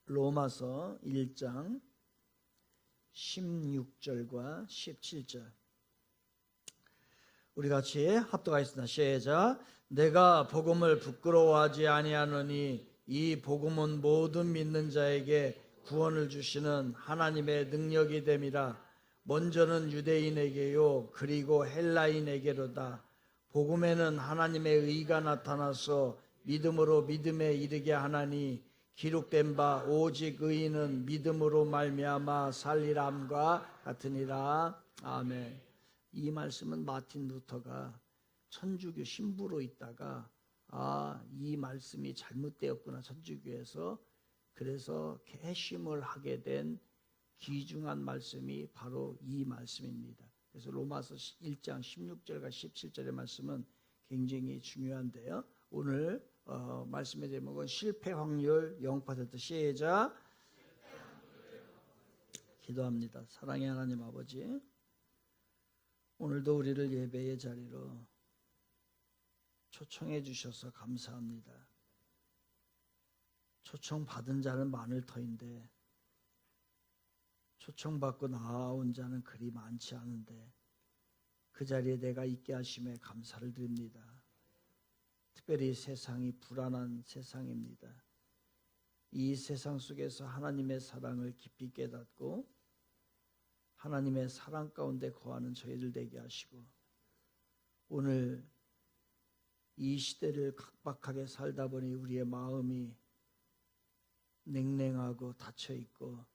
로마서 1장 16절과 17절 우리 같이 합독하겠습니다. 시작. 내가 복음을 부끄러워하지 아니하노니 이 복음은 모든 믿는 자에게 구원을 주시는 하나님의 능력이 됨이라. 먼저는 유대인에게요 그리고 헬라인에게로다. 복음에는 하나님의 의가 나타나서 믿음으로 믿음에 이르게 하나니 기록된 바 오직 의인은 믿음으로 말미암아 살리람과 같으니라. 아멘. 이 말씀은 마틴 루터가 천주교 신부로 있다가 이 말씀이 잘못되었구나 천주교에서, 그래서 개심을 하게 된 귀중한 말씀이 바로 이 말씀입니다. 그래서 로마서 1장 16절과 17절의 말씀은 굉장히 중요한데요. 오늘 말씀의 제목은 실패 확률 0%. 시작. 기도합니다. 사랑의 하나님 아버지, 오늘도 우리를 예배의 자리로 초청해 주셔서 감사합니다. 초청받은 자는 많을 터인데 초청받고 나아온 자는 그리 많지 않은데 그 자리에 내가 있게 하심에 감사를 드립니다. 특별히 세상이 불안한 세상입니다. 이 세상 속에서 하나님의 사랑을 깊이 깨닫고 하나님의 사랑 가운데 거하는 저희들 되게 하시고, 오늘 이 시대를 각박하게 살다 보니 우리의 마음이 냉랭하고 닫혀있고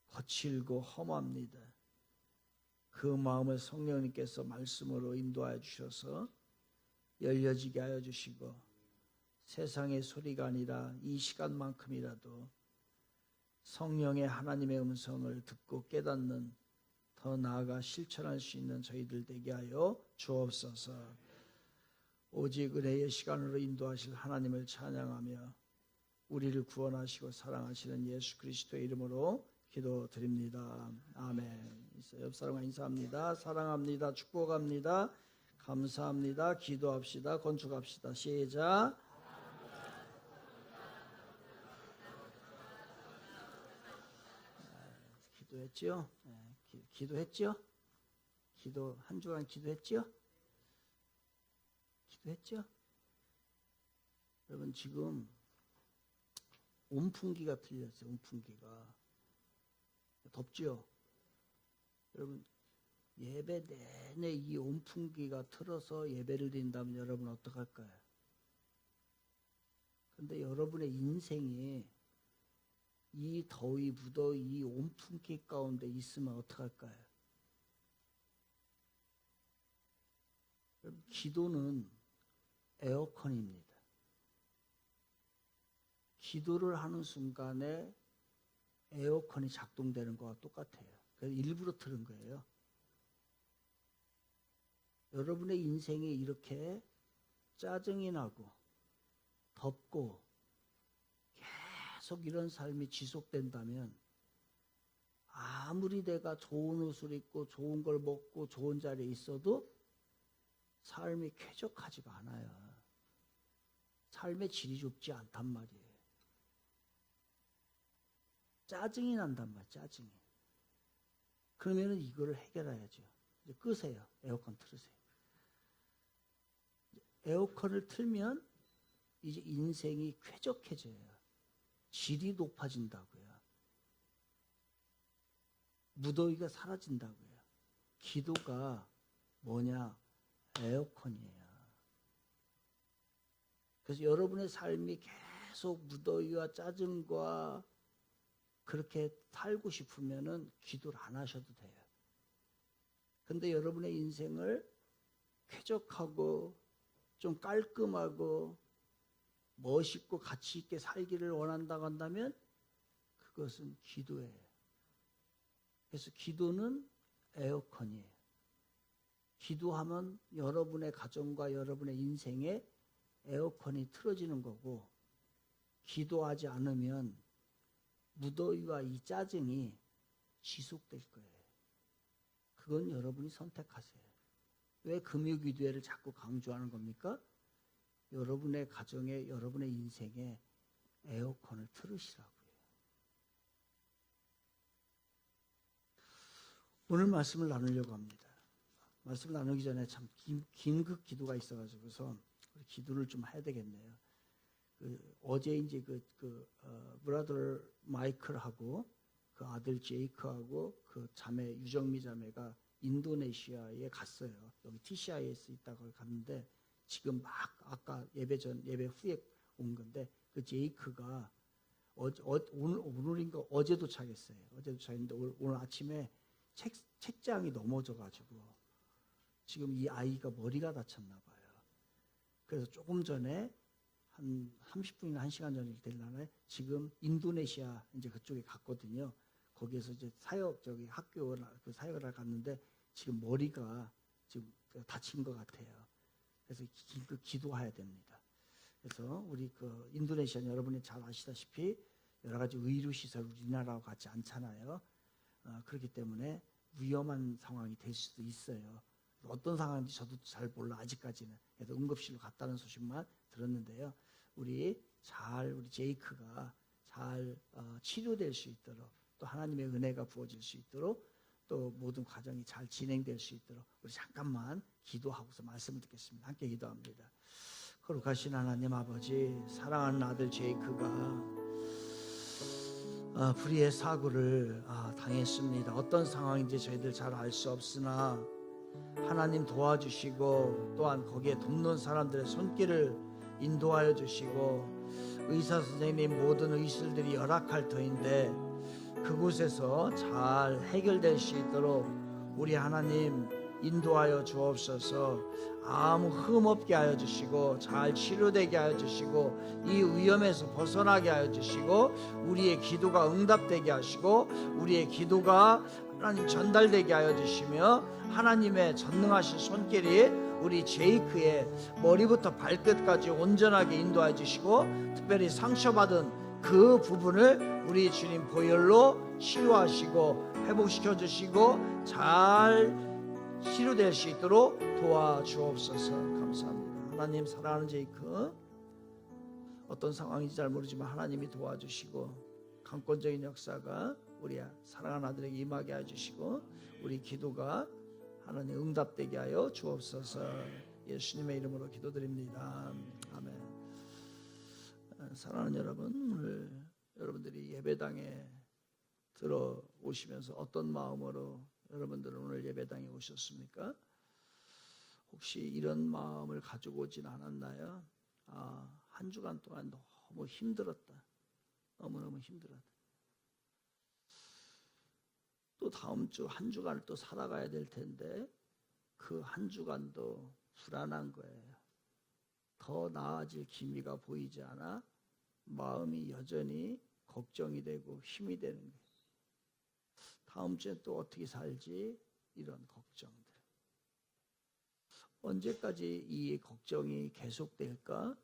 거칠고 험합니다. 그 마음을 성령님께서 말씀으로 인도하여 주셔서 열려지게 하여 주시고, 세상의 소리가 아니라 이 시간만큼이라도 성령의 하나님의 음성을 듣고 깨닫는, 더 나아가 실천할 수 있는 저희들 되게 하여 주옵소서. 오직 은혜의 시간으로 인도하실 하나님을 찬양하며 우리를 구원하시고 사랑하시는 예수 그리스도의 이름으로 기도드립니다. 아멘. 옆 사람과 인사합니다. 사랑합니다. 축복합니다. 감사합니다. 기도합시다. 건축합시다. 시작. 기도했죠? 기도했죠? 기도 한 주간 기도했죠? 기도했죠? 여러분 지금 온풍기가 틀렸어요. 온풍기가 덥죠? 여러분 예배 내내 이 온풍기가 틀어서 예배를 드린다면 여러분 어떡할까요? 그런데 여러분의 인생이 이 더위, 무더위, 이 온풍기 가운데 있으면 어떡할까요? 여러분, 기도는 에어컨입니다. 기도를 하는 순간에 에어컨이 작동되는 거와 똑같아요. 그래서 일부러 틀은 거예요. 여러분의 인생이 이렇게 짜증이 나고 덥고 계속 이런 삶이 지속된다면, 아무리 내가 좋은 옷을 입고 좋은 걸 먹고 좋은 자리에 있어도 삶이 쾌적하지가 않아요. 삶의 질이 좋지 않단 말이에요. 짜증이 난단 말이에요. 짜증이. 그러면 이거를 해결해야죠. 이제 끄세요. 에어컨 틀으세요. 에어컨을 틀면 이제 인생이 쾌적해져요. 질이 높아진다고요. 무더위가 사라진다고요. 기도가 뭐냐? 에어컨이에요. 그래서 여러분의 삶이 계속 무더위와 짜증과 그렇게 살고 싶으면은 기도를 안 하셔도 돼요. 근데 여러분의 인생을 쾌적하고 좀 깔끔하고 멋있고 가치 있게 살기를 원한다고 한다면 그것은 기도예요. 그래서 기도는 에어컨이에요. 기도하면 여러분의 가정과 여러분의 인생에 에어컨이 틀어지는 거고, 기도하지 않으면 무더위와 이 짜증이 지속될 거예요. 그건 여러분이 선택하세요. 왜 금요기도회를 자꾸 강조하는 겁니까? 여러분의 가정에, 여러분의 인생에 에어컨을 틀으시라고요. 오늘 말씀을 나누려고 합니다. 말씀을 나누기 전에 참 긴 그 기도가 있어가지고서 기도를 좀 해야 되겠네요. 어제 이제 브라더 마이클하고 그 아들 제이크하고 그 자매 유정미 자매가 인도네시아에 갔어요. 여기 TCIS 있다고 갔는데 지금 막 아까 예배 후에 온 건데 그 제이크가 오늘인가 어제 도착했어요. 어제 도착했는데 오늘 아침에 책장이 넘어져가지고 지금 이 아이가 머리가 다쳤나 봐요. 그래서 조금 전에 한 30분이나 1시간 전일 되려나 지금 인도네시아 이제 그쪽에 갔거든요. 거기에서 이제 학교 그 사역을 갔는데 지금 머리가 지금 다친 것 같아요. 그래서 기도해야 됩니다. 그래서 우리 그 인도네시아 여러분이 잘 아시다시피 여러 가지 의료 시설 우리나라와 같지 않잖아요. 그렇기 때문에 위험한 상황이 될 수도 있어요. 어떤 상황인지 저도 잘 몰라 아직까지는. 그래서 응급실로 갔다는 소식만 들었는데요. 우리 제이크가 잘 치료될 수 있도록 또 하나님의 은혜가 부어질 수 있도록 또 모든 과정이 잘 진행될 수 있도록 우리 잠깐만 기도하고서 말씀을 듣겠습니다. 함께 기도합니다. 거룩하신 하나님 아버지, 사랑하는 아들 제이크가 불의의 사고를 당했습니다. 어떤 상황인지 저희들 잘 알 수 없으나 하나님 도와주시고 또한 거기에 돕는 사람들의 손길을 인도하여 주시고 의사 선생님 모든 의술들이 열악할 터인데 그곳에서 잘 해결될 수 있도록 우리 하나님 인도하여 주옵소서. 아무 흠 없게 하여 주시고 잘 치료되게 하여 주시고 이 위험에서 벗어나게 하여 주시고 우리의 기도가 응답되게 하시고 우리의 기도가 하나님 전달되게 하여 주시며 하나님의 전능하신 손길이 우리 제이크의 머리부터 발끝까지 온전하게 인도하여 주시고 특별히 상처받은 그 부분을 우리 주님 보혈로 치유하시고 회복시켜 주시고 잘 치료될 수 있도록 도와주옵소서. 감사합니다. 하나님, 사랑하는 제이크 어떤 상황인지 잘 모르지만 하나님이 도와주시고 강권적인 역사가 우리 사랑하는 아들에게 임하게 해주시고 우리 기도가 하나님 응답되게 하여 주옵소서. 예수님의 이름으로 기도드립니다. 아멘. 사랑하는 여러분, 오늘 여러분들이 예배당에 들어오시면서 어떤 마음으로 여러분들은 오늘 예배당에 오셨습니까? 혹시 이런 마음을 가지고 오진 않았나요? 한 주간 동안 너무 힘들었다. 너무너무 힘들었다. 또 다음 주 한 주간을 또 살아가야 될 텐데 그 한 주간도 불안한 거예요. 더 나아질 기미가 보이지 않아 마음이 여전히 걱정이 되고 힘이 되는 거예요. 다음 주에 또 어떻게 살지? 이런 걱정들. 언제까지 이 걱정이 계속될까?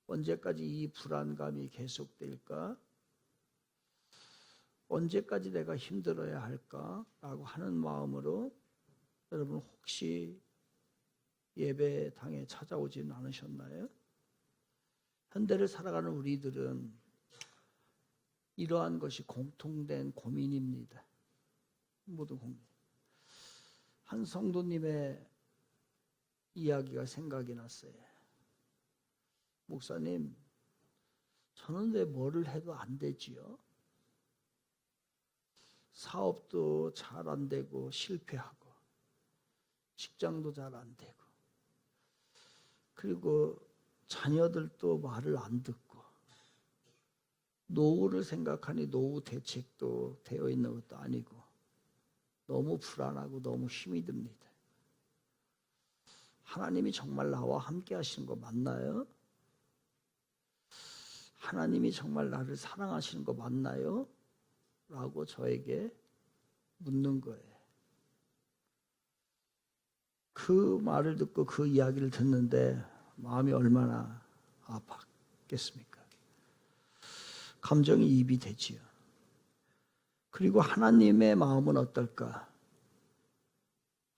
언제까지 이 불안감이 계속될까? 언제까지 내가 힘들어야 할까? 라고 하는 마음으로 여러분 혹시 예배당에 찾아오지는 않으셨나요? 현대를 살아가는 우리들은 이러한 것이 공통된 고민입니다. 모든 고민. 한 성도님의 이야기가 생각이 났어요. 목사님, 저는 왜 뭐를 해도 안 되지요? 사업도 잘 안 되고 실패하고 직장도 잘 안 되고 그리고 자녀들도 말을 안 듣고 노후를 생각하니 노후 대책도 되어 있는 것도 아니고 너무 불안하고 너무 힘이 듭니다. 하나님이 정말 나와 함께 하시는 거 맞나요? 하나님이 정말 나를 사랑하시는 거 맞나요? 라고 저에게 묻는 거예요. 그 말을 듣고 그 이야기를 듣는데 마음이 얼마나 아팠겠습니까? 감정이 입이 되지요. 그리고 하나님의 마음은 어떨까?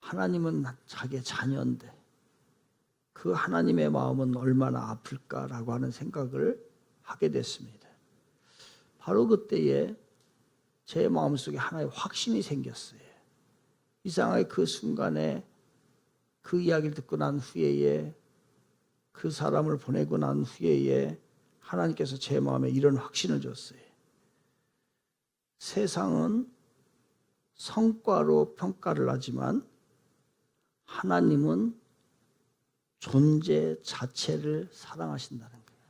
하나님은 자기의 자녀인데 그 하나님의 마음은 얼마나 아플까라고 하는 생각을 하게 됐습니다. 바로 그때에 제 마음속에 하나의 확신이 생겼어요. 이상하게 그 순간에 그 이야기를 듣고 난 후에 그 사람을 보내고 난 후에 하나님께서 제 마음에 이런 확신을 줬어요. 세상은 성과로 평가를 하지만 하나님은 존재 자체를 사랑하신다는 거예요.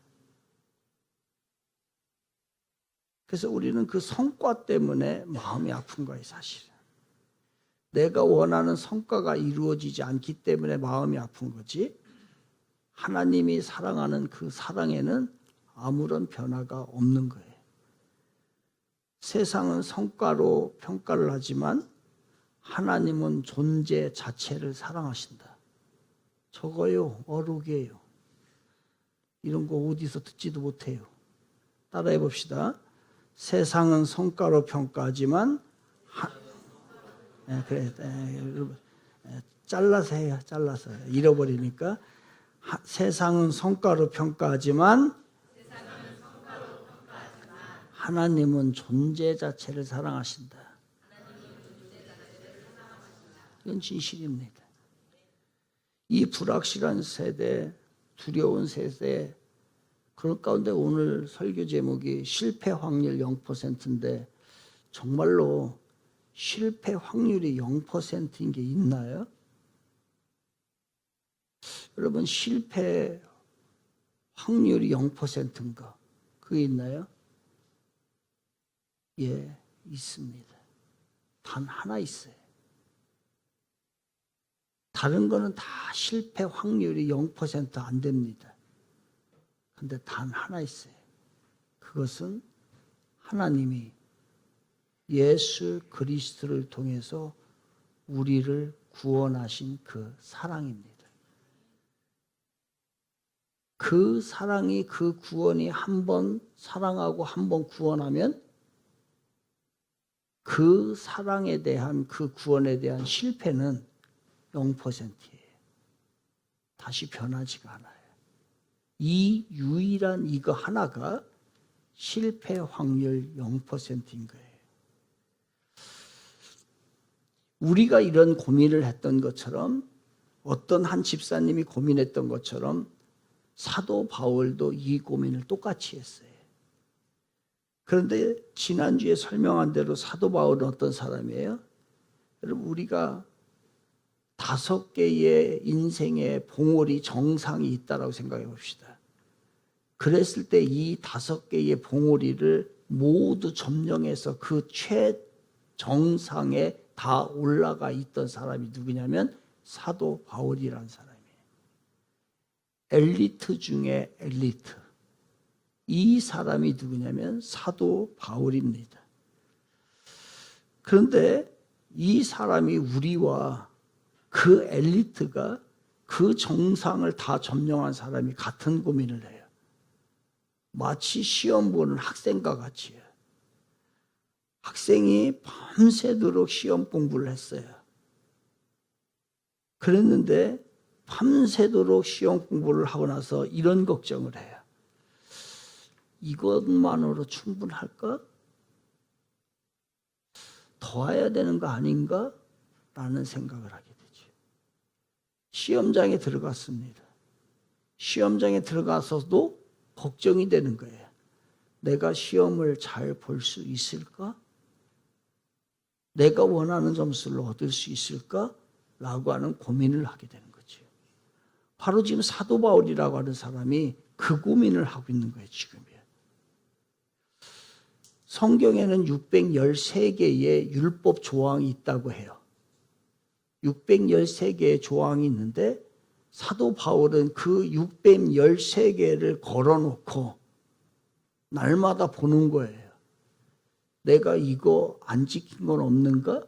그래서 우리는 그 성과 때문에 마음이 아픈 거예요, 사실은. 내가 원하는 성과가 이루어지지 않기 때문에 마음이 아픈 거지, 하나님이 사랑하는 그 사랑에는 아무런 변화가 없는 거예요. 세상은 성과로 평가를 하지만 하나님은 존재 자체를 사랑하신다. 저거요, 어록이에요. 이런 거 어디서 듣지도 못해요. 따라해 봅시다. 세상은 성과로 평가하지만 그래, 여러분 잘라서 해요. 잘라서 잃어버리니까. 세상은 성과로 평가하지만 하나님은 존재 자체를 사랑하신다. 이건 진실입니다. 이 불확실한 세대, 두려운 세대, 그런 가운데 오늘 설교 제목이 실패 확률 0%인데 정말로 실패 확률이 0%인 게 있나요? 여러분, 실패 확률이 0%인가? 그게 있나요? 예, 있습니다. 단 하나 있어요. 다른 거는 다 실패 확률이 0% 안 됩니다. 근데 단 하나 있어요. 그것은 하나님이 예수 그리스도를 통해서 우리를 구원하신 그 사랑입니다. 그 사랑이, 그 구원이 한 번 사랑하고 한 번 구원하면 그 사랑에 대한, 그 구원에 대한 실패는 0%예요. 다시 변하지가 않아요. 이 유일한 이거 하나가 실패 확률 0%인 거예요. 우리가 이런 고민을 했던 것처럼, 어떤 한 집사님이 고민했던 것처럼 사도 바울도 이 고민을 똑같이 했어요. 그런데 지난주에 설명한 대로 사도 바울은 어떤 사람이에요? 여러분, 우리가 5개의 인생의 봉우리 정상이 있다고 생각해 봅시다. 그랬을 때 이 5개의 봉우리를 모두 점령해서 그 최정상에 다 올라가 있던 사람이 누구냐면 사도 바울이라는 사람이에요. 엘리트 중에 엘리트. 이 사람이 누구냐면 사도 바울입니다. 그런데 이 사람이 우리와 그 엘리트가, 그 정상을 다 점령한 사람이 같은 고민을 해요. 마치 시험 보는 학생과 같이요. 학생이 밤새도록 시험 공부를 했어요. 그랬는데 밤새도록 시험 공부를 하고 나서 이런 걱정을 해요. 이것만으로 충분할까? 더 해야 되는 거 아닌가? 라는 생각을 하게 되죠. 시험장에 들어갔습니다. 시험장에 들어가서도 걱정이 되는 거예요. 내가 시험을 잘 볼 수 있을까? 내가 원하는 점수를 얻을 수 있을까? 라고 하는 고민을 하게 되는 거죠. 바로 지금 사도 바울이라고 하는 사람이 그 고민을 하고 있는 거예요, 지금이요. 성경에는 613개의 율법 조항이 있다고 해요. 613개의 조항이 있는데 사도 바울은 그 613개를 걸어놓고 날마다 보는 거예요. 내가 이거 안 지킨 건 없는가?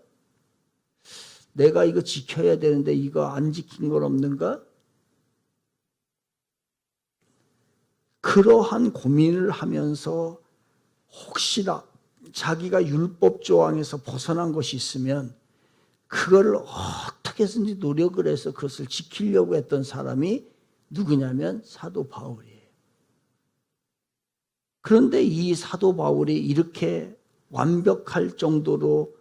내가 이거 지켜야 되는데 이거 안 지킨 건 없는가? 그러한 고민을 하면서 혹시나 자기가 율법 조항에서 벗어난 것이 있으면 그걸 어떻게 해서든지 노력을 해서 그것을 지키려고 했던 사람이 누구냐면 사도 바울이에요. 그런데 이 사도 바울이 이렇게 완벽할 정도로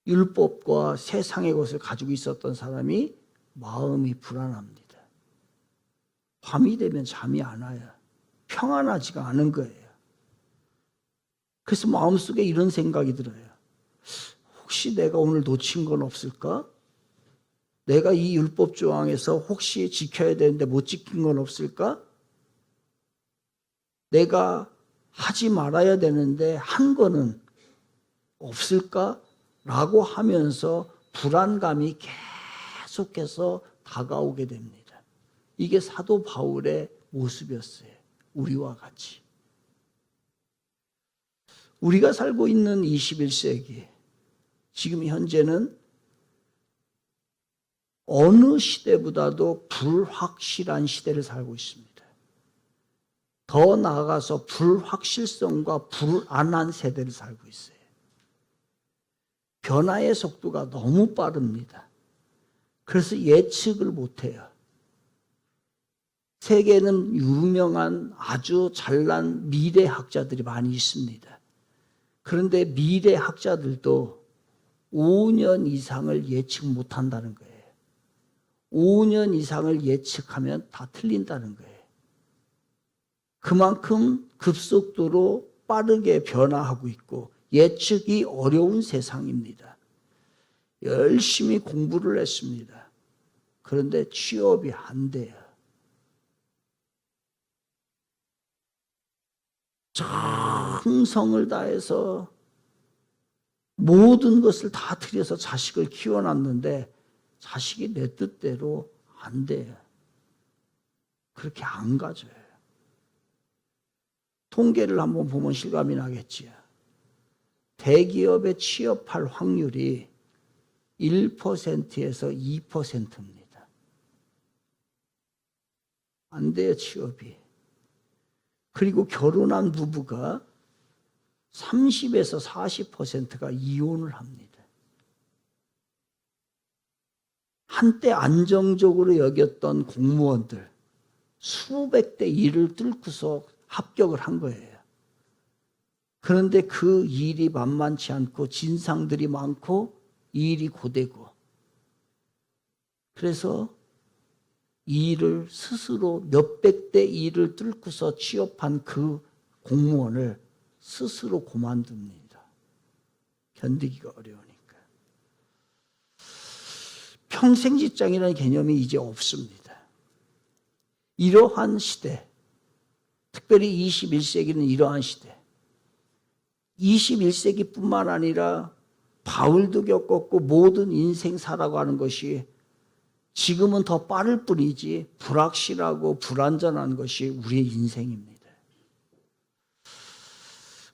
율법과 세상의 것을 가지고 있었던 사람이 마음이 불안합니다. 밤이 되면 잠이 안 와요. 평안하지가 않은 거예요. 그래서 마음속에 이런 생각이 들어요. 혹시 내가 오늘 놓친 건 없을까? 내가 이 율법 조항에서 혹시 지켜야 되는데 못 지킨 건 없을까? 내가 하지 말아야 되는데 한 거는 없을까? 라고 하면서 불안감이 계속해서 다가오게 됩니다. 이게 사도 바울의 모습이었어요. 우리와 같이. 우리가 살고 있는 21세기, 지금 현재는 어느 시대보다도 불확실한 시대를 살고 있습니다. 더 나아가서 불확실성과 불안한 세대를 살고 있어요. 변화의 속도가 너무 빠릅니다. 그래서 예측을 못해요. 세계에는 유명한 아주 잘난 미래학자들이 많이 있습니다. 그런데 미래학자들도 5년 이상을 예측 못한다는 거예요. 5년 이상을 예측하면 다 틀린다는 거예요. 그만큼 급속도로 빠르게 변화하고 있고 예측이 어려운 세상입니다. 열심히 공부를 했습니다. 그런데 취업이 안 돼요. 정성을 다해서 모든 것을 다 들여서 자식을 키워놨는데 자식이 내 뜻대로 안 돼요. 그렇게 안 가져요. 통계를 한번 보면 실감이 나겠지요. 대기업에 취업할 확률이 1%에서 2%입니다. 안 돼요, 취업이. 그리고 결혼한 부부가 30에서 40%가 이혼을 합니다. 한때 안정적으로 여겼던 공무원들 수백 대 일을 뚫고서 합격을 한 거예요. 그런데 그 일이 만만치 않고 진상들이 많고 일이 고되고 그래서 이 일을 스스로 몇백 대 일을 뚫고서 취업한 그 공무원을 스스로 그만둡니다. 견디기가 어려우니까. 평생 직장이라는 개념이 이제 없습니다. 이러한 시대, 특별히 21세기는 이러한 시대. 21세기뿐만 아니라 바울도 겪었고 모든 인생 살아가는 것이 지금은 더 빠를 뿐이지 불확실하고 불안전한 것이 우리의 인생입니다.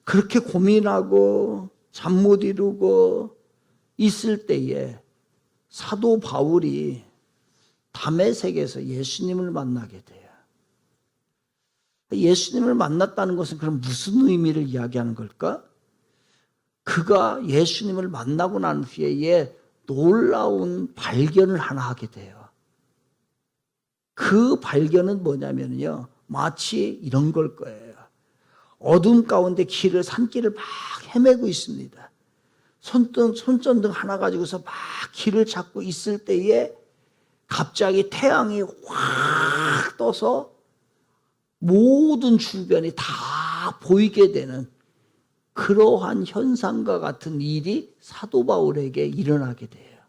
그렇게 고민하고 잠 못 이루고 있을 때에 사도 바울이 다메섹에서 예수님을 만나게 돼요. 예수님을 만났다는 것은 그럼 무슨 의미를 이야기하는 걸까? 그가 예수님을 만나고 난 후에 놀라운 발견을 하나 하게 돼요. 그 발견은 뭐냐면요. 마치 이런 걸 거예요. 어둠 가운데 길을, 산길을 막 헤매고 있습니다. 손전등 하나 가지고서 막 길을 찾고 있을 때에 갑자기 태양이 확 떠서 모든 주변이 다 보이게 되는 그러한 현상과 같은 일이 사도 바울에게 일어나게 돼요.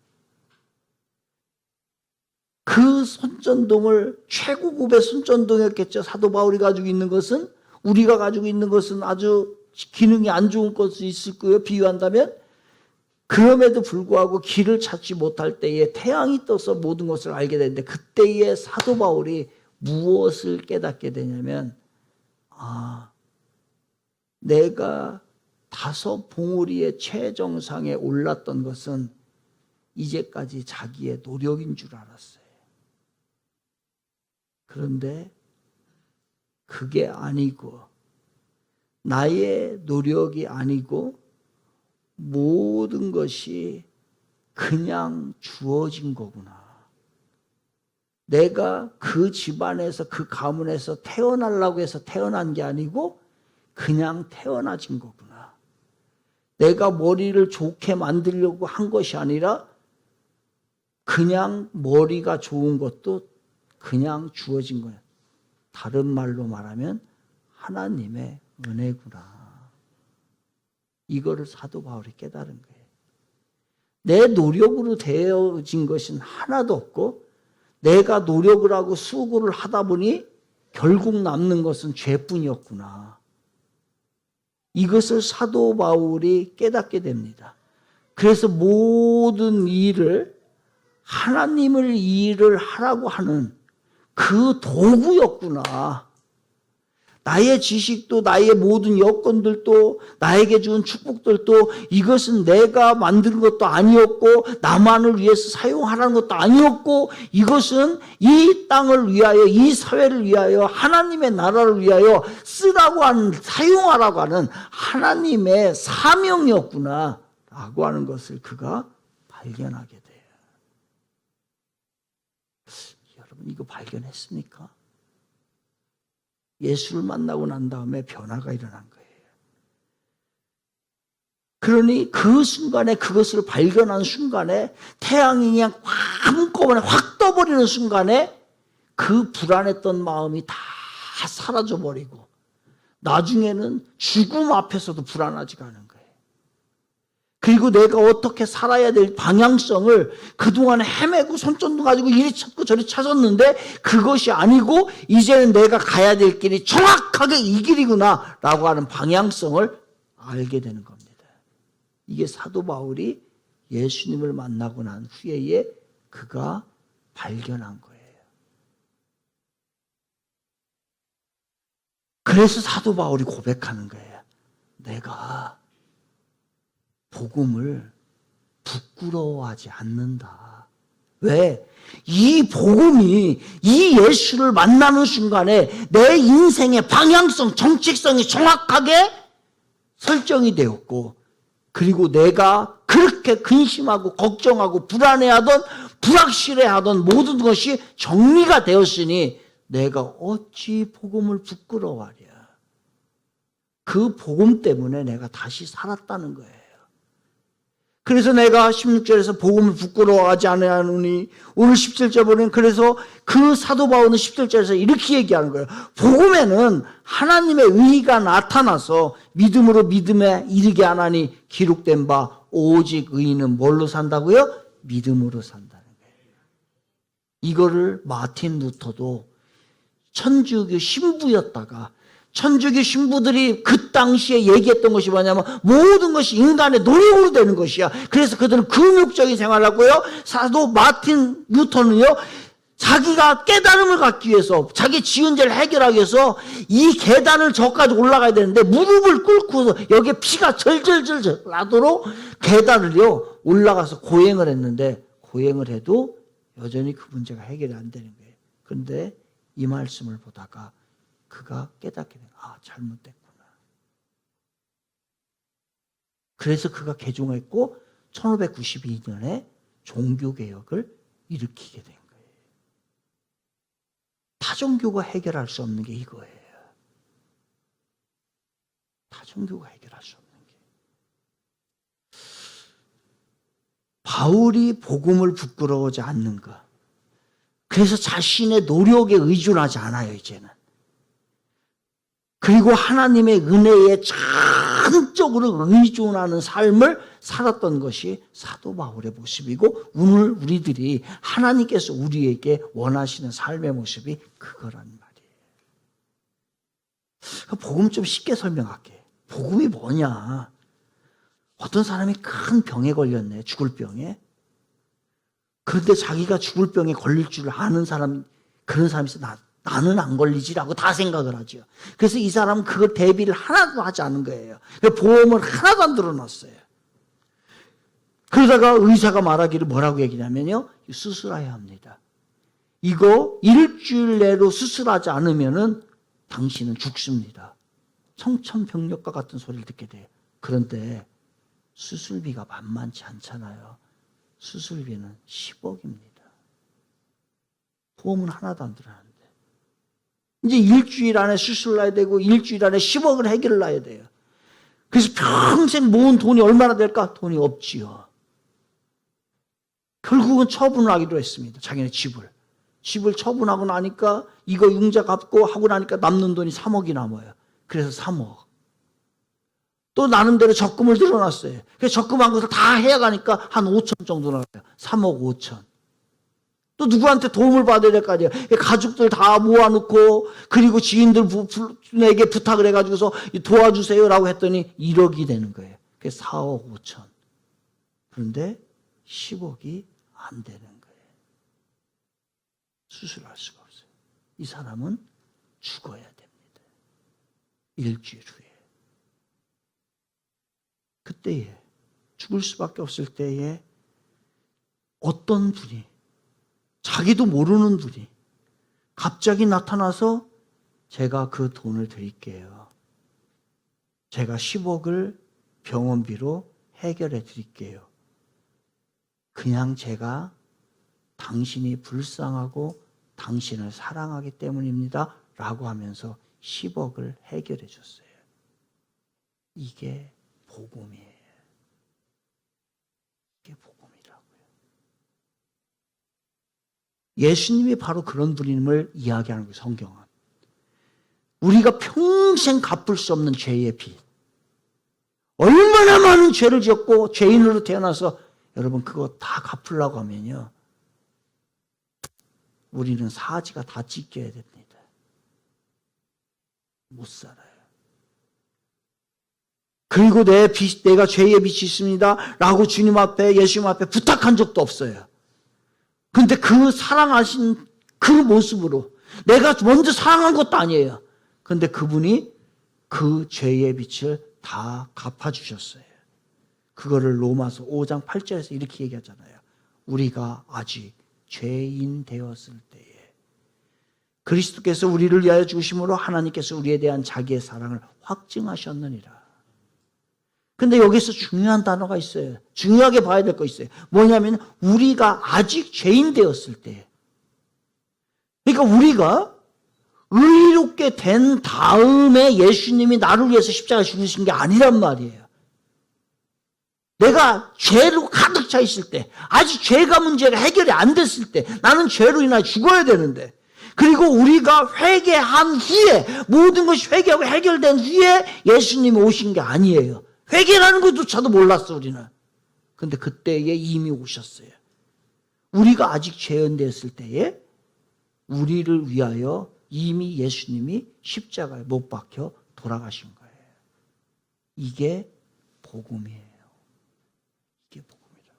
그 손전등을 최고급의 손전등이었겠죠. 사도 바울이 가지고 있는 것은 우리가 가지고 있는 것은 아주 기능이 안 좋은 것이 있을 거예요. 비유한다면 그럼에도 불구하고 길을 찾지 못할 때에 태양이 떠서 모든 것을 알게 되는데 그때에 사도 바울이 무엇을 깨닫게 되냐면 내가 5 봉우리의 최정상에 올랐던 것은 이제까지 자기의 노력인 줄 알았어요. 그런데 그게 아니고 나의 노력이 아니고 모든 것이 그냥 주어진 거구나. 내가 그 집안에서 그 가문에서 태어나려고 해서 태어난 게 아니고 그냥 태어나진 거구나. 내가 머리를 좋게 만들려고 한 것이 아니라 그냥 머리가 좋은 것도 그냥 주어진 거예요. 다른 말로 말하면 하나님의 은혜구나. 이거를 사도 바울이 깨달은 거예요. 내 노력으로 되어진 것은 하나도 없고 내가 노력을 하고 수고를 하다 보니 결국 남는 것은 죄뿐이었구나. 이것을 사도 바울이 깨닫게 됩니다. 그래서 모든 일을 하나님을 일을 하라고 하는 그 도구였구나. 나의 지식도 나의 모든 여건들도 나에게 준 축복들도 이것은 내가 만든 것도 아니었고 나만을 위해서 사용하라는 것도 아니었고 이것은 이 땅을 위하여 이 사회를 위하여 하나님의 나라를 위하여 쓰라고 하는 사용하라고 하는 하나님의 사명이었구나 라고 하는 것을 그가 발견하게 돼요. 여러분 이거 발견했습니까? 예수를 만나고 난 다음에 변화가 일어난 거예요. 그러니 그 순간에 그것을 발견한 순간에 태양이 그냥 한꺼번에 확 떠버리는 순간에 그 불안했던 마음이 다 사라져버리고 나중에는 죽음 앞에서도 불안하지가 않은 거예요. 그리고 내가 어떻게 살아야 될 방향성을 그동안 헤매고 손전등 가지고 이리 찾고 저리 찾았는데 그것이 아니고 이제는 내가 가야 될 길이 정확하게 이 길이구나 라고 하는 방향성을 알게 되는 겁니다. 이게 사도 바울이 예수님을 만나고 난 후에 그가 발견한 거예요. 그래서 사도 바울이 고백하는 거예요. 내가 복음을 부끄러워하지 않는다. 왜? 이 복음이 이 예수를 만나는 순간에 내 인생의 방향성, 정체성이 정확하게 설정이 되었고 그리고 내가 그렇게 근심하고 걱정하고 불안해하던 불확실해하던 모든 것이 정리가 되었으니 내가 어찌 복음을 부끄러워하랴. 그 복음 때문에 내가 다시 살았다는 거예요. 그래서 내가 16절에서 복음을 부끄러워하지 않으니 오늘 17절 보면 그래서 그 사도 바울은 17절에서 이렇게 얘기하는 거예요. 복음에는 하나님의 의가 나타나서 믿음으로 믿음에 이르게 하나니 기록된 바 오직 의인은 뭘로 산다고요? 믿음으로 산다는 거예요. 이거를 마틴 루터도 천주교 신부였다가 천주교 신부들이 그 당시에 얘기했던 것이 뭐냐면 모든 것이 인간의 노력으로 되는 것이야. 그래서 그들은 금욕적인 생활을 하고요. 사도 마틴 루터는요. 자기가 깨달음을 갖기 위해서 자기 지은 죄를 해결하기 위해서 이 계단을 저까지 올라가야 되는데 무릎을 꿇고서 여기에 피가 절절절 나도록 계단을요 올라가서 고행을 했는데 고행을 해도 여전히 그 문제가 해결이 안 되는 거예요. 그런데 이 말씀을 보다가 그가 깨닫게 된 아 잘못됐구나. 그래서 그가 개종했고 1592년에 종교개혁을 일으키게 된 거예요. 타종교가 해결할 수 없는 게 이거예요. 타종교가 해결할 수 없는 게. 바울이 복음을 부끄러워하지 않는 것. 그래서 자신의 노력에 의존하지 않아요, 이제는. 그리고 하나님의 은혜에 전적으로 의존하는 삶을 살았던 것이 사도 바울의 모습이고 오늘 우리들이 하나님께서 우리에게 원하시는 삶의 모습이 그거란 말이에요. 복음 좀 쉽게 설명할게. 복음이 뭐냐? 어떤 사람이 큰 병에 걸렸네. 죽을 병에. 그런데 자기가 죽을 병에 걸릴 줄 아는 사람, 그런 사람이 있어. 나는 안 걸리지라고 다 생각을 하죠. 그래서 이 사람은 그걸 대비를 하나도 하지 않은 거예요. 보험을 하나도 안 들어놨어요. 그러다가 의사가 말하기를 뭐라고 얘기냐면요. 수술해야 합니다. 이거 일주일 내로 수술하지 않으면은 당신은 죽습니다. 청천벽력과 같은 소리를 듣게 돼요. 그런데 수술비가 만만치 않잖아요. 수술비는 10억입니다. 보험은 하나도 안 들어가는데. 이제 일주일 안에 수술을 해야 되고 일주일 안에 10억을 해결을 해야 돼요. 그래서 평생 모은 돈이 얼마나 될까? 돈이 없지요. 결국은 처분을 하기로 했습니다. 자기네 집을 처분하고 나니까 이거 융자 갚고 하고 나니까 남는 돈이 3억이 남아요. 그래서 3억. 또 나름대로 적금을 들어놨어요. 그래서 적금한 것을 다 해가니까 한 5천 정도 나와요. 3억 5천. 또 누구한테 도움을 받아야 될 거 아니에요. 가족들 다 모아놓고 그리고 지인들에게 부탁을 해가지고서 도와주세요라고 했더니 1억이 되는 거예요. 그게 4억 5천. 그런데 10억이 안 되는 거예요. 수술할 수가 없어요. 이 사람은 죽어야 됩니다. 일주일 후에. 그때에 죽을 수밖에 없을 때에 어떤 분이 자기도 모르는 분이 갑자기 나타나서 제가 그 돈을 드릴게요. 제가 10억을 병원비로 해결해 드릴게요. 그냥 제가 당신이 불쌍하고 당신을 사랑하기 때문입니다. 라고 하면서 10억을 해결해 줬어요. 이게 복음이에요. 이게 복음이라고요. 예수님이 바로 그런 분임을 이야기하는 거예요. 성경은. 우리가 평생 갚을 수 없는 죄의 빚. 얼마나 많은 죄를 지었고 죄인으로 태어나서 여러분 그거 다 갚으려고 하면요. 우리는 사지가 다 찢겨야 됩니다. 못 살아요. 그리고 내가 죄의 빚이 있습니다. 라고 주님 앞에, 예수님 앞에 부탁한 적도 없어요. 근데 그 사랑하신 그 모습으로 내가 먼저 사랑한 것도 아니에요. 근데 그분이 그 죄의 빚을 다 갚아주셨어요. 그거를 로마서 5장 8절에서 이렇게 얘기하잖아요. 우리가 아직 죄인 되었을 때에 그리스도께서 우리를 위하여 죽으심으로 하나님께서 우리에 대한 자기의 사랑을 확증하셨느니라. 근데 여기서 중요한 단어가 있어요. 중요하게 봐야 될 거 있어요. 뭐냐면 우리가 아직 죄인 되었을 때. 그러니까 우리가 의롭게 된 다음에 예수님이 나를 위해서 십자가에 죽으신 게 아니란 말이에요. 내가 죄로 가득 차 있을 때, 아직 죄가 문제가 해결이 안 됐을 때, 나는 죄로 인하여 죽어야 되는데, 그리고 우리가 회개한 후에, 모든 것이 회개하고 해결된 후에 예수님이 오신 게 아니에요. 회개라는 것조차도 몰랐어, 우리는. 근데 그때에 이미 오셨어요. 우리가 아직 죄인되었을 때에 우리를 위하여 이미 예수님이 십자가에 못 박혀 돌아가신 거예요. 이게 복음이에요. 이게 복음이죠.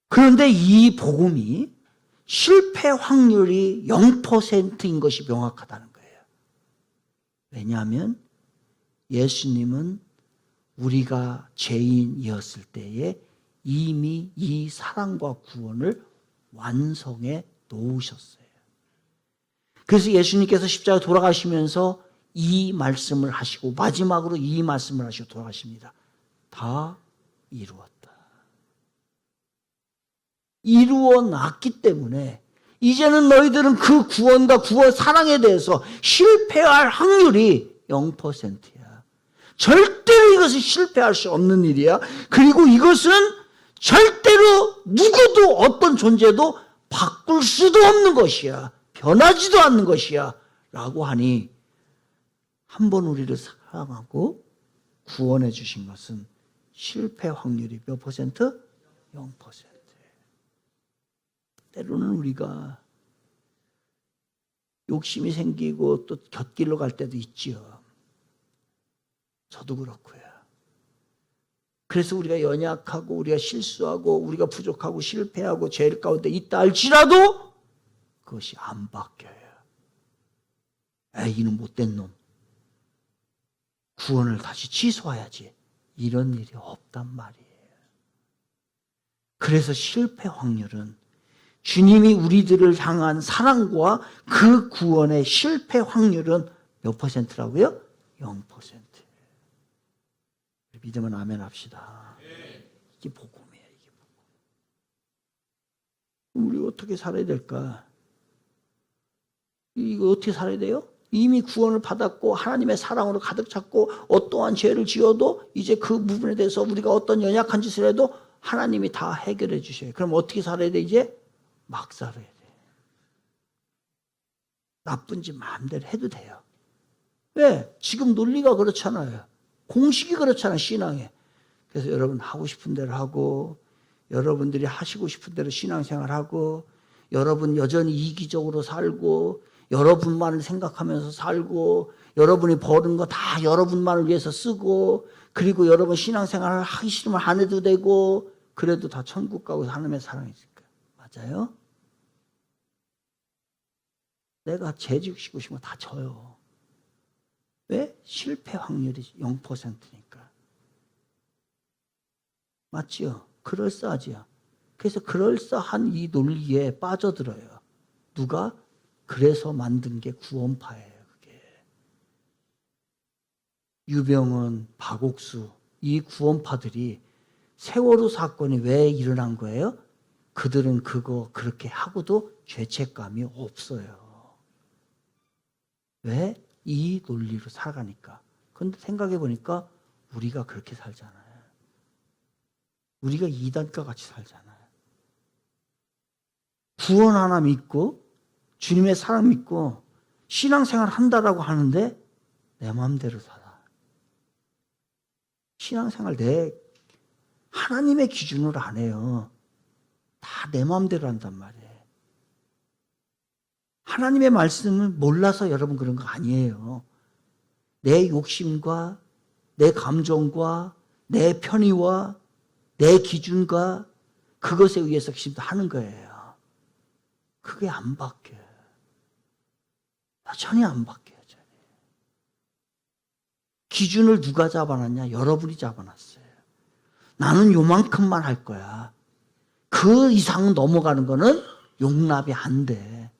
그런데 이 복음이 실패 확률이 0%인 것이 명확하다는 거예요. 왜냐하면 예수님은 우리가 죄인이었을 때에 이미 이 사랑과 구원을 완성해 놓으셨어요. 그래서 예수님께서 십자가에 돌아가시면서 이 말씀을 하시고 마지막으로 이 말씀을 하시고 돌아가십니다. 다 이루었다. 이루어 놨기 때문에 이제는 너희들은 그 구원과 구원 사랑에 대해서 실패할 확률이 0%야. 절대로 이것은 실패할 수 없는 일이야. 그리고 이것은 절대로 누구도 어떤 존재도 바꿀 수도 없는 것이야. 변하지도 않는 것이야. 라고 하니 한 번 우리를 사랑하고 구원해 주신 것은 실패 확률이 몇 퍼센트? 0%. 때로는 우리가 욕심이 생기고 또 곁길로 갈 때도 있지요. 저도 그렇고요. 그래서 우리가 연약하고 우리가 실수하고 우리가 부족하고 실패하고 죄 가운데 있다 할지라도 그것이 안 바뀌어요. 에이, 이는 못된 놈. 구원을 다시 취소해야지. 이런 일이 없단 말이에요. 그래서 실패 확률은 주님이 우리들을 향한 사랑과 그 구원의 실패 확률은 몇 퍼센트라고요? 0%. 믿으면 아멘 합시다. 이게 복음이에요. 이게 복음. 우리 어떻게 살아야 될까? 이거 어떻게 살아야 돼요? 이미 구원을 받았고 하나님의 사랑으로 가득 찼고 어떠한 죄를 지어도 이제 그 부분에 대해서 우리가 어떤 연약한 짓을 해도 하나님이 다 해결해 주셔요. 그럼 어떻게 살아야 돼? 이제 막 살아야 돼. 나쁜 짓 마음대로 해도 돼요. 왜? 지금 논리가 그렇잖아요. 공식이 그렇잖아요, 신앙에. 그래서 여러분 하고 싶은 대로 하고, 여러분들이 하시고 싶은 대로 신앙생활하고, 여러분 여전히 이기적으로 살고, 여러분만을 생각하면서 살고, 여러분이 버는 거 다 여러분만을 위해서 쓰고, 그리고 여러분 신앙생활을 하기 싫으면 안 해도 되고, 그래도 다 천국 가고 하나님의 사랑이 있을까요? 맞아요? 내가 죄지시고 싶은 거 다 져요. 왜? 실패 확률이 0%니까. 맞지요? 그럴싸하지요? 그래서 그럴싸한 이 논리에 빠져들어요. 누가? 그래서 만든 게 구원파예요. 그게. 유병은, 박옥수, 이 구원파들이 세월호 사건이 왜 일어난 거예요? 그들은 그거 그렇게 하고도 죄책감이 없어요. 왜? 이 논리로 살아가니까. 그런데 생각해 보니까 우리가 그렇게 살잖아요. 우리가 이단과 같이 살잖아요. 구원 하나 믿고 주님의 사랑 믿고 신앙생활 한다라고 하는데 내 마음대로 살아. 신앙생활 내 하나님의 기준으로 안 해요. 다 내 마음대로 한단 말이에요. 하나님의 말씀을 몰라서 여러분 그런 거 아니에요. 내 욕심과 내 감정과 내 편의와 내 기준과 그것에 의해서 하는 거예요. 그게 안 바뀌어요. 전혀 안 바뀌어요. 전혀. 기준을 누가 잡아놨냐? 여러분이 잡아놨어요. 나는 요만큼만 할 거야. 그 이상 넘어가는 거는 용납이 안 돼.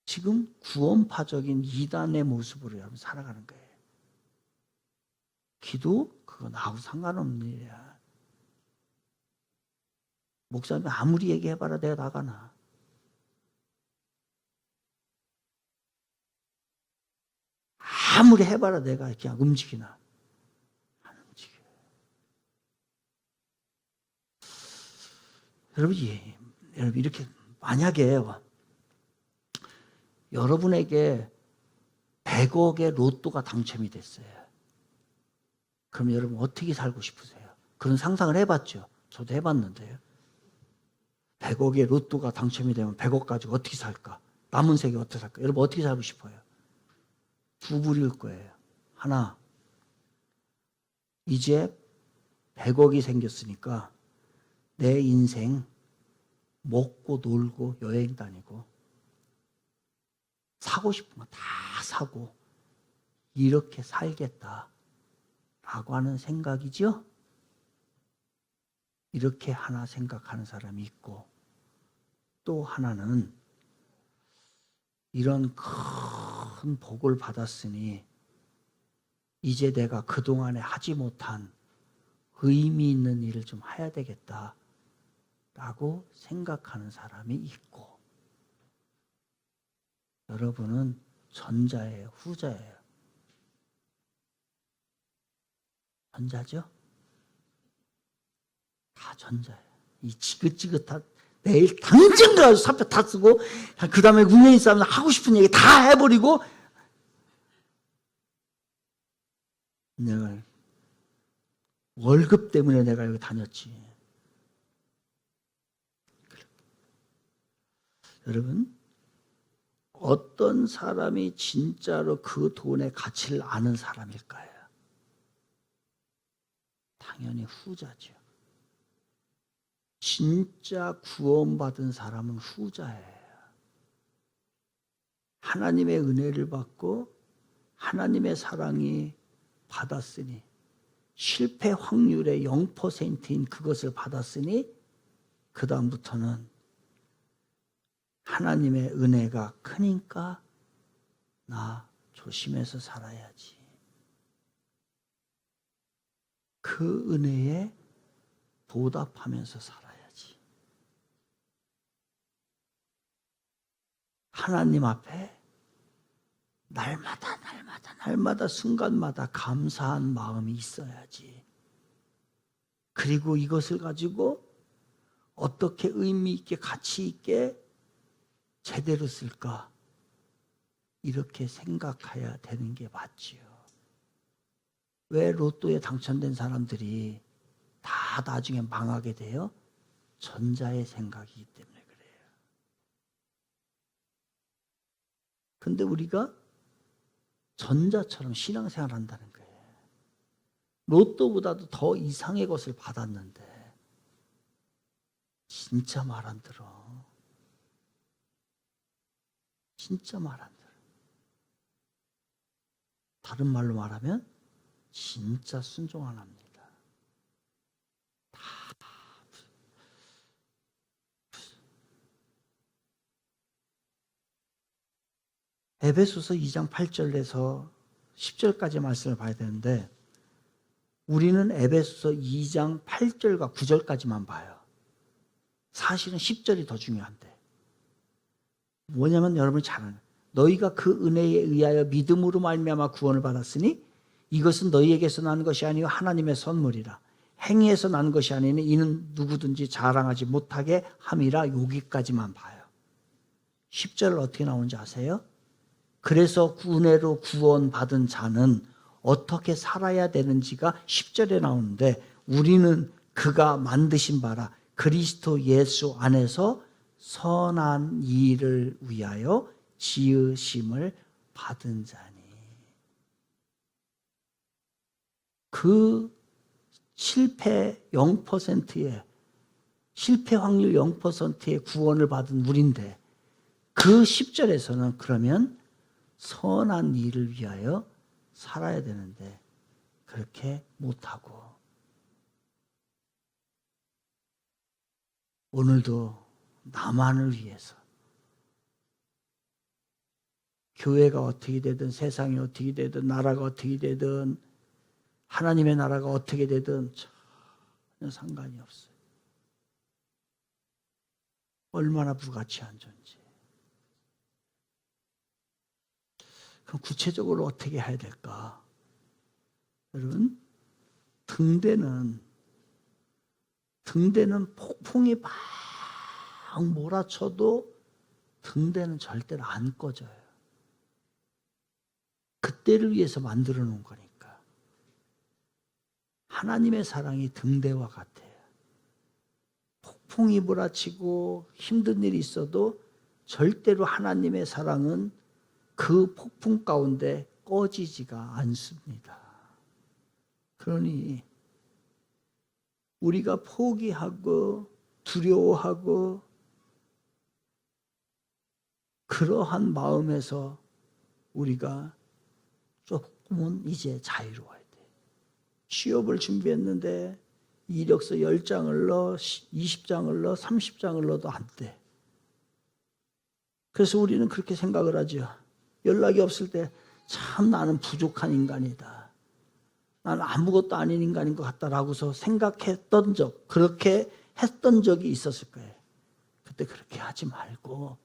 지금 구원파적인 이단의 모습으로 여러분 살아가는 거예요. 기도? 그거 나하고 상관없는 일이야. 목사님 아무리 얘기해봐라 내가 나가나. 아무리 해봐라 내가 그냥 움직이나. 안 움직여. 여러분, 여러분 이렇게 만약에 여러분에게 100억의 로또가 당첨이 됐어요. 그럼 여러분 어떻게 살고 싶으세요? 그런 상상을 해봤죠? 저도 해봤는데요. 100억의 로또가 당첨이 되면 100억 가지고 어떻게 살까? 남은 세계 어떻게 살까? 여러분 어떻게 살고 싶어요? 두 부류일 거예요. 하나, 이제 100억이 생겼으니까 내 인생 먹고 놀고 여행 다니고 사고 싶은 거 다 사고 이렇게 살겠다라고 하는 생각이죠. 이렇게 하나 생각하는 사람이 있고 또 하나는 이런 큰 복을 받았으니 이제 내가 그동안에 하지 못한 의미 있는 일을 좀 해야 되겠다라고 생각하는 사람이 있고 여러분은 전자예요, 후자예요? 전자죠? 다 전자예요. 이 지긋지긋한 내일 당장 가서 사표 다 쓰고 그 다음에 운명이 싸면 하고 싶은 얘기 다 해버리고 내가 월급 때문에 내가 여기 다녔지. 여러분 어떤 사람이 진짜로 그 돈의 가치를 아는 사람일까요? 당연히 후자죠. 진짜 구원받은 사람은 후자예요. 하나님의 은혜를 받고 하나님의 사랑이 받았으니 실패 확률의 0%인 그것을 받았으니 그 다음부터는 하나님의 은혜가 크니까 나 조심해서 살아야지. 그 은혜에 보답하면서 살아야지. 하나님 앞에 날마다 순간마다 감사한 마음이 있어야지. 그리고 이것을 가지고 어떻게 의미 있게 가치 있게 제대로 쓸까? 이렇게 생각해야 되는 게 맞지요. 왜 로또에 당첨된 사람들이 다 나중에 망하게 돼요? 전자의 생각이기 때문에 그래요. 근데 우리가 전자처럼 신앙생활을 한다는 거예요. 로또보다도 더 이상의 것을 받았는데 진짜 말 안 들어. 진짜 말 안 들어. 다른 말로 말하면 진짜 순종 안 합니다. 에베소서 2장 8절에서 10절까지 말씀을 봐야 되는데 우리는 에베소서 2장 8절과 9절까지만 봐요. 사실은 10절이 더 중요한데 뭐냐면 여러분이 잘 아는 너희가 그 은혜에 의하여 믿음으로 말미암아 구원을 받았으니 이것은 너희에게서 난 것이 아니요 하나님의 선물이라. 행위에서 난 것이 아니니 이는 누구든지 자랑하지 못하게 함이라. 여기까지만 봐요. 10절 어떻게 나오는지 아세요? 그래서 은혜로 구원받은 자는 어떻게 살아야 되는지가 10절에 나오는데 우리는 그가 만드신 바라 그리스도 예수 안에서 선한 일을 위하여 지으심을 받은 자니. 그 실패 0%의 실패 확률 0%의 구원을 받은 우리인데 그 10절에서는 그러면 선한 일을 위하여 살아야 되는데 그렇게 못하고 오늘도 나만을 위해서 교회가 어떻게 되든 세상이 어떻게 되든 나라가 어떻게 되든 하나님의 나라가 어떻게 되든 전혀 상관이 없어요. 얼마나 부가치한 존재. 그럼 구체적으로 어떻게 해야 될까? 여러분, 등대는 폭풍이 막 몰아쳐도 등대는 절대로 안 꺼져요. 그때를 위해서 만들어 놓은 거니까. 하나님의 사랑이 등대와 같아요. 폭풍이 몰아치고 힘든 일이 있어도 절대로 하나님의 사랑은 그 폭풍 가운데 꺼지지가 않습니다. 그러니 우리가 포기하고 두려워하고 그러한 마음에서 우리가 조금은 이제 자유로워야 돼. 취업을 준비했는데 이력서 10장을 넣어, 20장을 넣어, 30장을 넣어도 안 돼. 그래서 우리는 그렇게 생각을 하죠. 연락이 없을 때 참 나는 부족한 인간이다. 나는 아무것도 아닌 인간인 것 같다라고서 생각했던 적, 그렇게 했던 적이 있었을 거예요. 그때 그렇게 하지 말고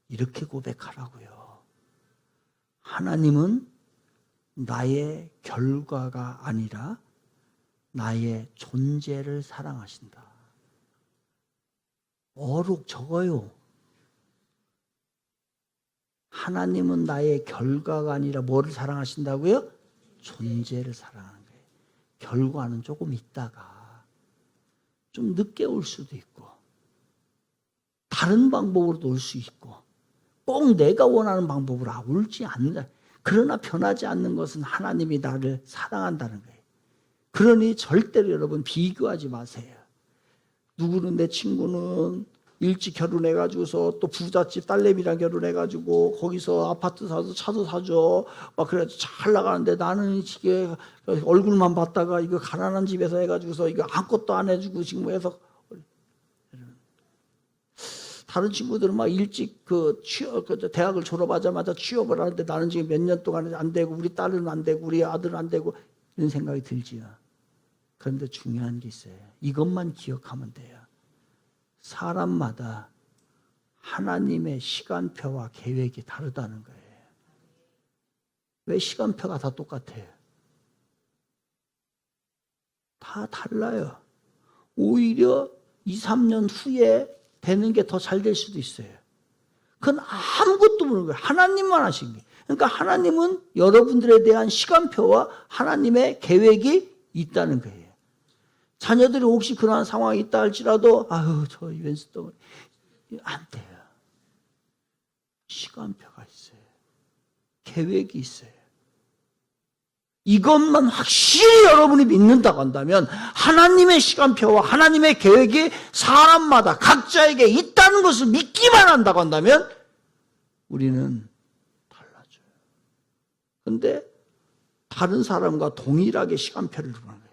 이렇게 고백하라고요. 하나님은 나의 결과가 아니라 나의 존재를 사랑하신다. 어록 적어요. 하나님은 나의 결과가 아니라 뭐를 사랑하신다고요? 존재를 사랑하는 거예요. 결과는 조금 있다가 좀 늦게 올 수도 있고 다른 방법으로도 올 수 있고 꼭 내가 원하는 방법으로 올지 않는다. 그러나 변하지 않는 것은 하나님이 나를 사랑한다는 거예요. 그러니 절대로 여러분 비교하지 마세요. 누구는 내 친구는 일찍 결혼해가지고서 또 부잣집 딸내미랑 결혼해가지고 거기서 아파트 사서 차도 사줘 막 그래가지고 잘 나가는데 나는 이게 얼굴만 봤다가 이거 가난한 집에서 해가지고서 이거 아무것도 안 해주고 지금 해서 다른 친구들은 막 일찍 대학을 졸업하자마자 취업을 하는데 나는 지금 몇 년 동안 안 되고 우리 딸은 안 되고 우리 아들은 안 되고 이런 생각이 들지요. 그런데 중요한 게 있어요. 이것만 기억하면 돼요. 사람마다 하나님의 시간표와 계획이 다르다는 거예요. 왜 시간표가 다 똑같아요? 다 달라요. 오히려 2, 3년 후에 되는 게 더 잘 될 수도 있어요. 그건 아무것도 모르는 거예요. 하나님만 하신 거예요. 그러니까 하나님은 여러분들에 대한 시간표와 하나님의 계획이 있다는 거예요. 자녀들이 혹시 그러한 상황이 있다 할지라도 아유 저 왼수 덩어리 안 돼요. 시간표가 있어요. 계획이 있어요. 이것만 확실히 여러분이 믿는다고 한다면 하나님의 시간표와 하나님의 계획이 사람마다 각자에게 있다는 것을 믿기만 한다고 한다면 우리는 달라져요. 그런데 다른 사람과 동일하게 시간표를 두는 거예요.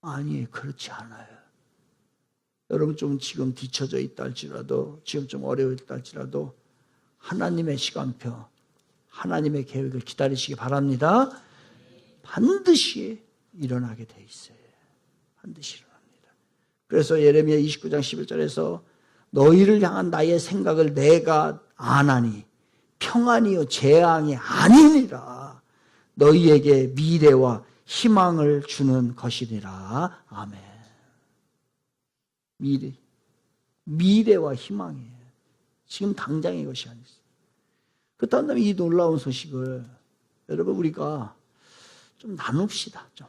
아니, 그렇지 않아요. 여러분 좀 지금 뒤처져 있다 할지라도, 지금 좀 어려워 있다 할지라도 하나님의 시간표, 하나님의 계획을 기다리시기 바랍니다. 반드시 일어나게 돼 있어요. 반드시 일어납니다. 그래서 예레미야 29장 11절에서 너희를 향한 나의 생각을 내가 아나니 평안이요 재앙이 아니니라. 너희에게 미래와 희망을 주는 것이니라. 아멘. 미래와 희망이에요. 지금 당장의 것이 아니었어요. 그렇다는 다음에 이 놀라운 소식을 여러분 우리가 좀 나눕시다. 좀.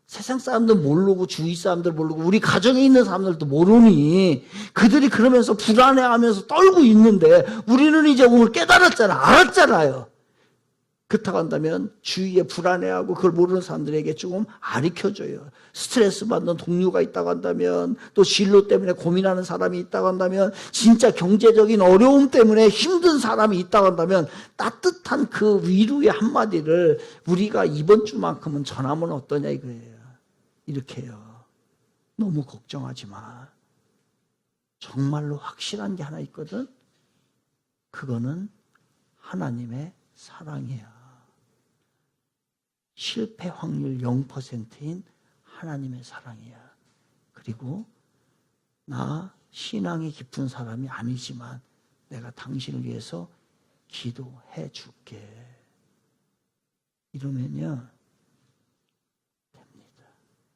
세상 사람들 모르고 주위 사람들 모르고 우리 가정에 있는 사람들도 모르니 그들이 그러면서 불안해하면서 떨고 있는데 우리는 이제 오늘 깨달았잖아. 알았잖아요. 그렇다고 한다면 주위에 불안해하고 그걸 모르는 사람들에게 조금 가르쳐줘요. 스트레스 받는 동료가 있다고 한다면 또 진로 때문에 고민하는 사람이 있다고 한다면 진짜 경제적인 어려움 때문에 힘든 사람이 있다고 한다면 따뜻한 그 위로의 한마디를 우리가 이번 주만큼은 전하면 어떠냐 이거예요. 이렇게요. 너무 걱정하지 마. 정말로 확실한 게 하나 있거든. 그거는 하나님의 사랑이야. 실패 확률 0%인 하나님의 사랑이야. 그리고 나 신앙이 깊은 사람이 아니지만 내가 당신을 위해서 기도해 줄게. 이러면요 됩니다.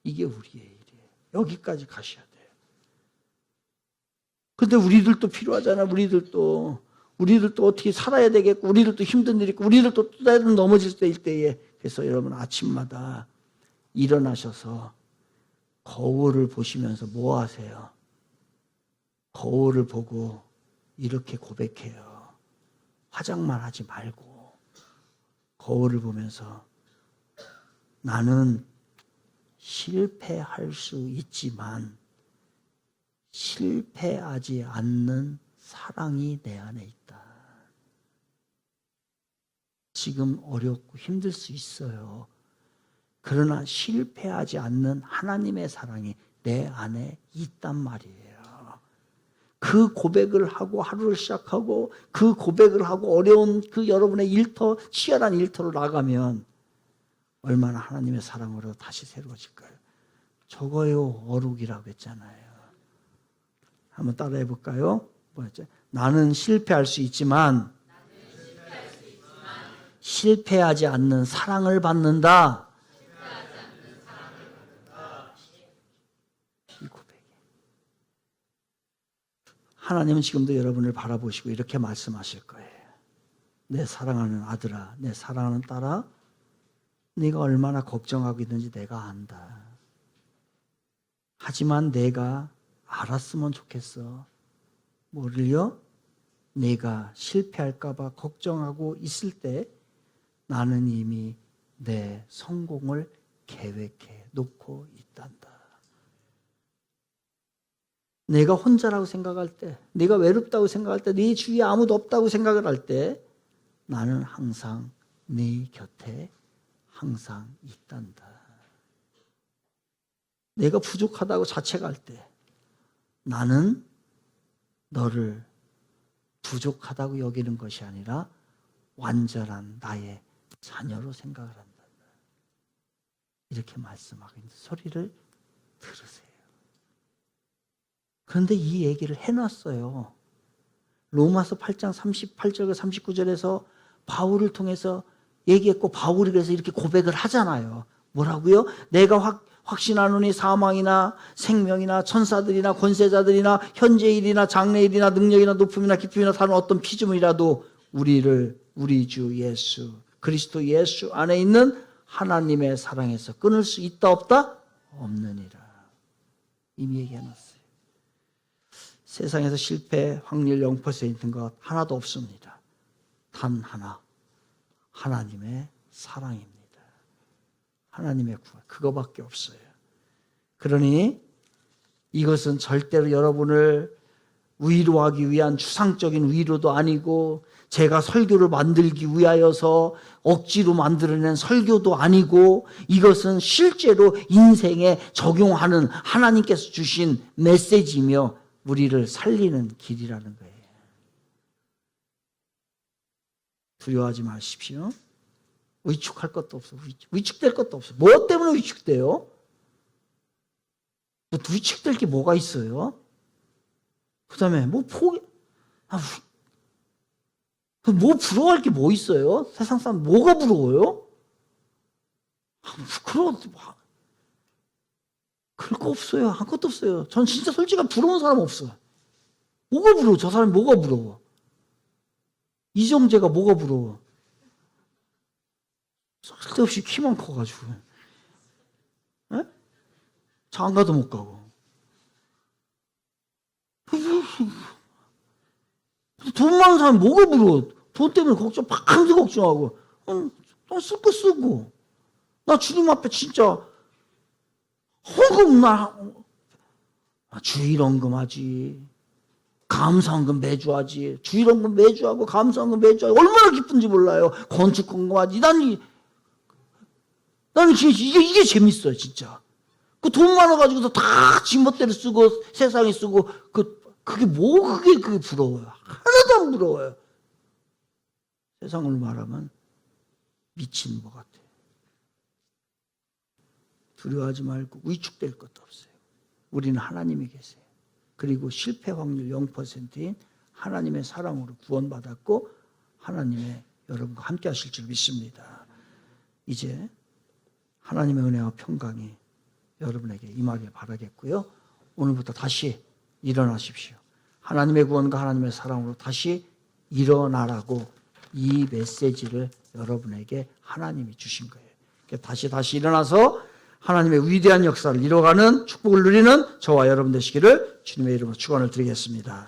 이게 우리의 일이에요. 여기까지 가셔야 돼요. 근데 우리들도 필요하잖아. 우리들도 어떻게 살아야 되겠고 우리들도 힘든 일이 있고 우리들도 또 때로는 넘어질 때에 그래서 여러분 아침마다 일어나셔서 거울을 보시면서 뭐 하세요? 거울을 보고 이렇게 고백해요. 화장만 하지 말고 거울을 보면서 나는 실패할 수 있지만 실패하지 않는 사랑이 내 안에 있다. 지금 어렵고 힘들 수 있어요. 그러나 실패하지 않는 하나님의 사랑이 내 안에 있단 말이에요. 그 고백을 하고 하루를 시작하고 그 고백을 하고 어려운 그 여러분의 일터, 치열한 일터로 나가면 얼마나 하나님의 사랑으로 다시 새로워질까요? 저거요 어룩이라고 했잖아요. 한번 따라해 볼까요? 뭐였죠? 나는 실패할 수 있지만 실패하지 않는 사랑을 받는다. 이 고백이. 하나님은 지금도 여러분을 바라보시고 이렇게 말씀하실 거예요. 내 사랑하는 아들아, 내 사랑하는 딸아, 네가 얼마나 걱정하고 있는지 내가 안다. 하지만 내가 알았으면 좋겠어. 뭐를요? 네가 실패할까 봐 걱정하고 있을 때 나는 이미 내 성공을 계획해 놓고 있단다. 내가 혼자라고 생각할 때, 내가 외롭다고 생각할 때, 네 주위에 아무도 없다고 생각을 할 때 나는 항상 네 곁에 항상 있단다. 내가 부족하다고 자책할 때 나는 너를 부족하다고 여기는 것이 아니라 완전한 나의 자녀로 생각을 한다. 이렇게 말씀하고 있는데 소리를 들으세요. 그런데 이 얘기를 해놨어요. 로마서 8장 38절과 39절에서 바울을 통해서 얘기했고, 바울이 그래서 이렇게 고백을 하잖아요. 뭐라고요? 내가 확신하노니 사망이나 생명이나 천사들이나 권세자들이나 현재일이나 장래일이나 능력이나 높음이나 깊음이나 다른 어떤 피조물이라도 우리 주 예수 그리스도 예수 안에 있는 하나님의 사랑에서 끊을 수 있다 없다? 없느니라. 이미 얘기해놨어요. 세상에서 실패 확률 0%인 것 하나도 없습니다. 단 하나, 하나님의 사랑입니다. 하나님의 구원, 그거밖에 없어요. 그러니 이것은 절대로 여러분을 위로하기 위한 추상적인 위로도 아니고, 제가 설교를 만들기 위하여서 억지로 만들어낸 설교도 아니고, 이것은 실제로 인생에 적용하는 하나님께서 주신 메시지이며 우리를 살리는 길이라는 거예요. 두려워하지 마십시오. 위축할 것도 없어. 위축될 것도 없어. 뭐 때문에 위축돼요? 위축될 게 뭐가 있어요? 그 다음에 뭐 부러워할 게 뭐 있어요? 세상 사람 뭐가 부러워요? 그럴 거 없어요. 아무것도 없어요. 전 진짜 솔직히 부러운 사람 없어요. 뭐가 부러워? 저 사람이 뭐가 부러워? 이정재가 뭐가 부러워? 쓸데없이 키만 커가지고 장가도 못 가고. 돈 많은 사람이 뭐가 부러워? 돈 때문에 밤새 걱정하고. 돈 쓸 거 쓰고. 나 주님 앞에 진짜 헌금 주일헌금 하지. 감사헌금 매주 하지. 주일헌금 매주 하고 감사헌금 매주 하고 얼마나 기쁜지 몰라요. 건축헌금 하지. 나는 이게 재밌어요, 진짜. 그 돈 많아가지고서 다 지멋대로 쓰고 세상에 쓰고 그게 부러워요. 하나도 안 부러워요. 세상으로 말하면 미친 것 같아요. 두려워하지 말고 위축될 것도 없어요. 우리는 하나님이 계세요. 그리고 실패 확률 0%인 하나님의 사랑으로 구원받았고 하나님의 여러분과 함께 하실 줄 믿습니다. 이제 하나님의 은혜와 평강이 여러분에게 임하길 바라겠고요. 오늘부터 다시 일어나십시오. 하나님의 구원과 하나님의 사랑으로 다시 일어나라고 이 메시지를 여러분에게 하나님이 주신 거예요. 다시 일어나서 하나님의 위대한 역사를 이뤄가는 축복을 누리는 저와 여러분 되시기를 주님의 이름으로 축원을 드리겠습니다.